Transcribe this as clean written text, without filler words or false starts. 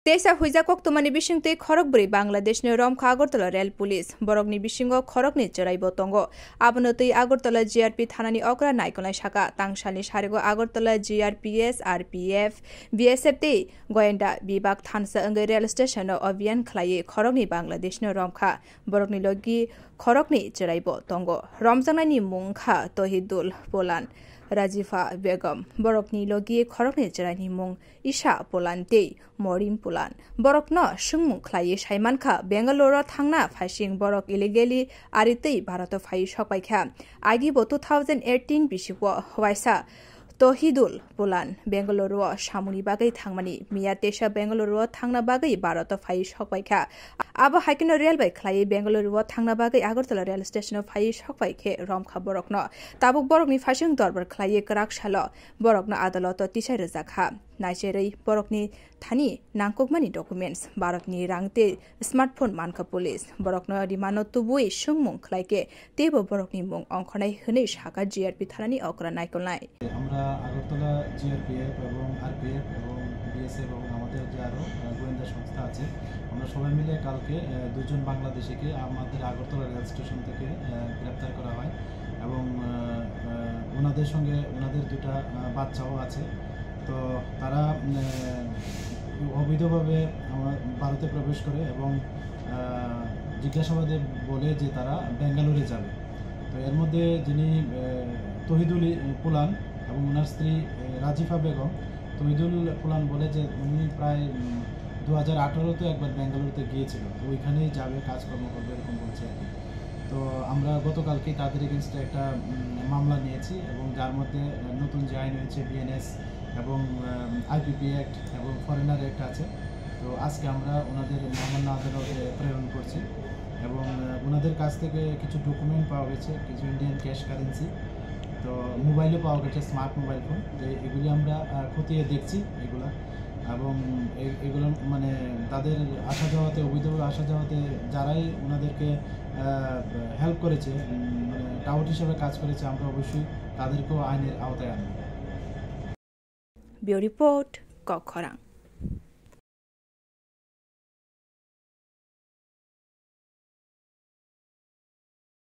Tesa huija koktomani bishingte khorokbri Bangladesh ni Romkha Agartala Rail Police borokni bishingo khorokni choraibo tongo abonotui Agartala GRP thanani okra naikolai shaka tangshani sharego Agartala GRPS RPF BSF te goyenda bibak thansa angai rail station o avian khlai khorokni Bangladesh ni Romkha borokni logi khorokni choraibo tongo romjangnani mungkha Tohidul Polan Rajifa Begum borokni logi khorokni chorani mung Isha Polan te Morim Polan borok no sungmung khlai saimankha Bangalore thangna phasing borok illegally aritei Bharat phai sokpaikha agi bo 2018 bisigo waisa Tohidul Polan Bangalore samuni bagai thangmani miya tesa Bangalore thangna bagai Bharat phai sokpaikha abo haikino railway khlai Bangalore thangna bagai Agartala rail station phai sokpaikhe Romkha borok no tabuk borok ni phasing dorbar khlai krak salo borok no adalat tisai rejakha Nigeria borokni thani nangkokmani documents Bharatni rangte smartphone manka police borokno dimano tubui sungmung khlaike tebo borokni mung ongkhonai hne shaka GRP thanani okra naikolnai আমরা Agartala GRPF এবং RPF এবং BSF এবং আমাদের যে আরো গোয়েন্দা সংস্থা আছে আমরা সবাই মিলে কালকে দুজন বাংলাদেশিকে আমাদের আগরতলা রেল স্টেশন থেকে গ্রেফতার করা হয় এবং ওনাদের সঙ্গে ওনাদের দুটো বাচ্চাও আছে তো তারা অবৈধভাবে ভারতে প্রবেশ করে এবং জিজ্ঞাসাবাদে বলে যে তারা বেঙ্গালুরে যাবে তো এর মধ্যে যিনি তহিদুল পোলান এবং ওনার স্ত্রী রাজিফা বেগম তহিদুল পোলান বলে যে উনি প্রায় 2018-তে একবার বেঙ্গালুরুতে গিয়েছিল তো ওইখানেই যাবে কাজকর্ম করবে এরকম বলছে তো আমরা গতকালকে তাদের এগেনস্টে একটা মামলা নিয়েছি এবং যার মধ্যে নতুন যে আইন হয়েছে বিএনএস এবং আইপিপি অ্যাক্ট এবং ফরেনার অ্যাক্ট আছে তো আজকে আমরা ওনাদের মহামান্য আদালতে প্রেরণ করছি এবং ওনাদের কাছ থেকে কিছু ডকুমেন্ট পাওয়া গেছে কিছু ইন্ডিয়ান ক্যাশ কারেন্সি তো মোবাইলও পাওয়া গেছে স্মার্ট মোবাইল ফোন তো এগুলি আমরা খতিয়ে দেখছি এগুলো এবং এগুলো মানে তাদের আসা যাওয়াতে অবৈধভাবে আসা যাওয়াতে যারাই ওনাদেরকে হেল্প করেছে মানে টাউট হিসেবে কাজ করেছে আমরা অবশ্যই তাদেরকেও আইনের আওতায় আনব। Bio report Kokkhorang